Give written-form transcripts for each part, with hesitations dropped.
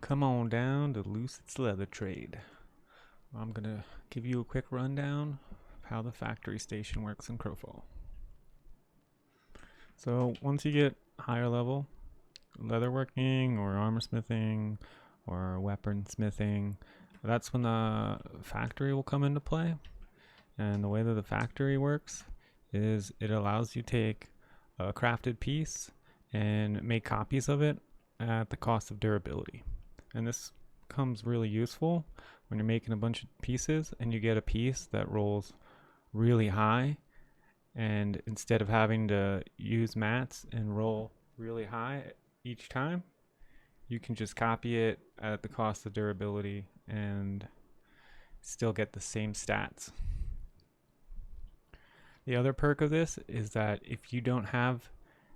Come on down to Lucid's Leather Trade. I'm gonna give you a quick rundown of how the factory station works in crowfall. So once you get higher level leatherworking or armor smithing or weapon smithing, that's when the factory will come into play. And the way that the factory works is it allows you to take a crafted piece and make copies of it at the cost of durability. And this comes really useful when you're making a bunch of pieces and you get a piece that rolls really high, and instead of having to use mats and roll really high each time, you can just copy it at the cost of durability and still get the same stats. The other perk of this is that if you don't have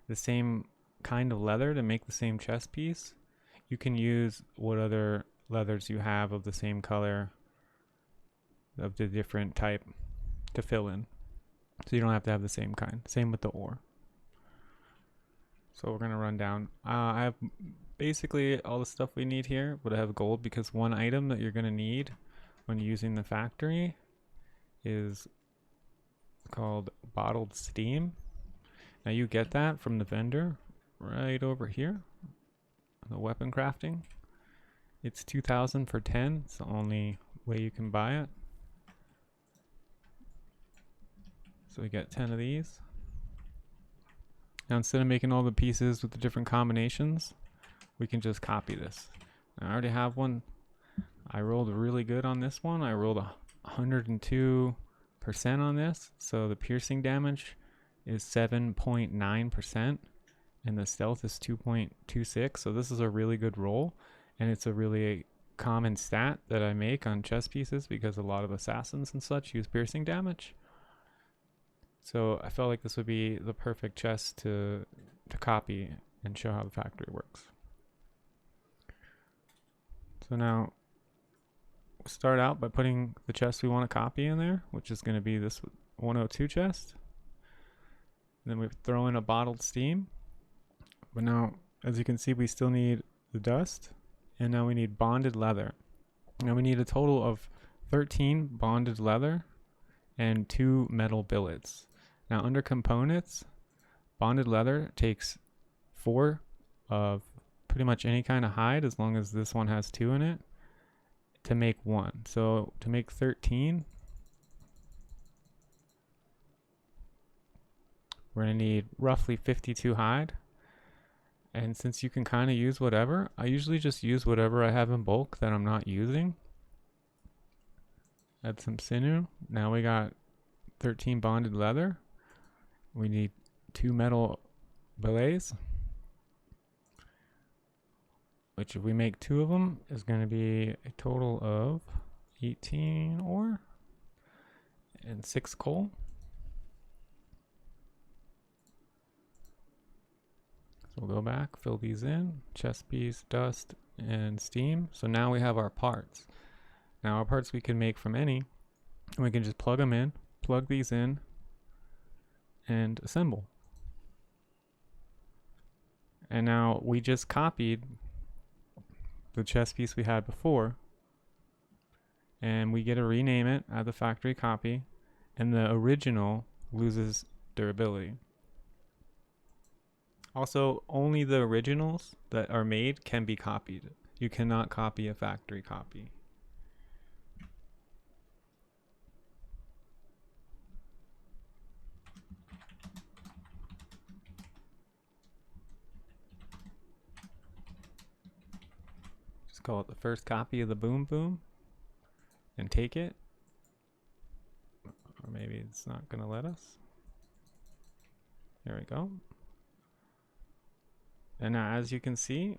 the same kind of leather to make the same chest piece, you can use what other leathers you have of the same color of the different type to fill in. So you don't have to have the same kind. Same with the ore. So we're going to run down. I have basically all the stuff we need here, but I have gold because one item that you're going to need when using the factory is called bottled steam. Now you get that from the vendor right over here. The weapon crafting. It's 2,000 for 10. It's the only way you can buy it. So we get 10 of these. Now instead of making all the pieces with the different combinations, we can just copy this. I already have one. I rolled really good on this one. I rolled 102% on this. So the piercing damage is 7.9%. and the stealth is 2.26, so this is a really good roll, and it's a really common stat that I make on chess pieces because a lot of assassins and such use piercing damage. So I felt like this would be the perfect chess to copy and show how the factory works. So now we'll start out by putting the chest we want to copy in there, which is going to be this 102 chest. And then we throw in a bottled steam. But now, as you can see, we still need the dust, and now we need bonded leather. Now we need a total of 13 bonded leather and 2 metal billets. Now under components, bonded leather takes 4 of pretty much any kind of hide, as long as this one has 2 in it, to make 1. So to make 13, we're going to need roughly 52 hide. And since you can kind of use whatever, I usually just use whatever I have in bulk that I'm not using. Add some sinew. Now we got 13 bonded leather. We need 2 metal billets, which if we make 2 of them is going to be a total of 18 ore and 6 coal. We'll go back, fill these in, chest piece, dust, and steam. So now we have our parts. Now our parts we can make from any, and we can just plug them in, plug these in, and assemble. And now we just copied the chest piece we had before, and we get to rename it, add the factory copy, and the original loses durability. Also, only the originals that are made can be copied. You cannot copy a factory copy. Just call it the first copy of the boom boom and take it. Or maybe it's not going to let us. There we go. And now, as you can see,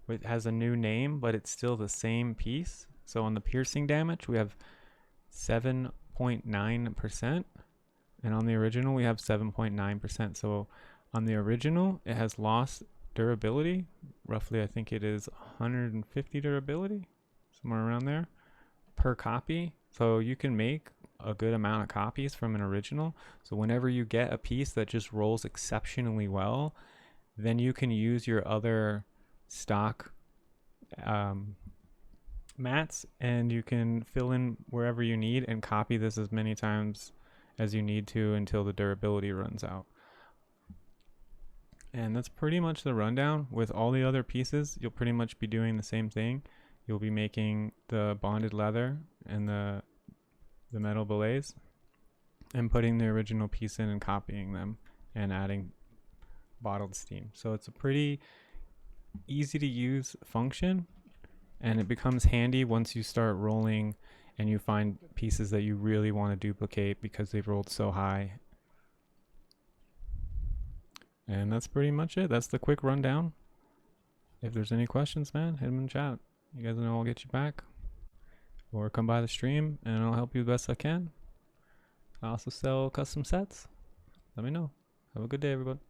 it has a new name, but it's still the same piece. So on the piercing damage, we have 7.9%, and on the original, we have 7.9%. So on the original, it has lost durability. Roughly, I think it is 150 durability, somewhere around there, per copy. So you can make a good amount of copies from an original. So whenever you get a piece that just rolls exceptionally well, then you can use your other stock mats, and you can fill in wherever you need and copy this as many times as you need to until the durability runs out. And that's pretty much the rundown. With all the other pieces, you'll pretty much be doing the same thing. You'll be making the bonded leather and the metal belays and putting the original piece in and copying them and adding bottled steam. So it's a pretty easy to use function, and it becomes handy once you start rolling and you find pieces that you really want to duplicate because they've rolled so high. And that's pretty much it. That's the quick rundown. If there's any questions, man, hit them in chat. You guys know I'll get you back. Or come by the stream and I'll help you the best I can. I also sell custom sets. Let me know. Have a good day, everybody.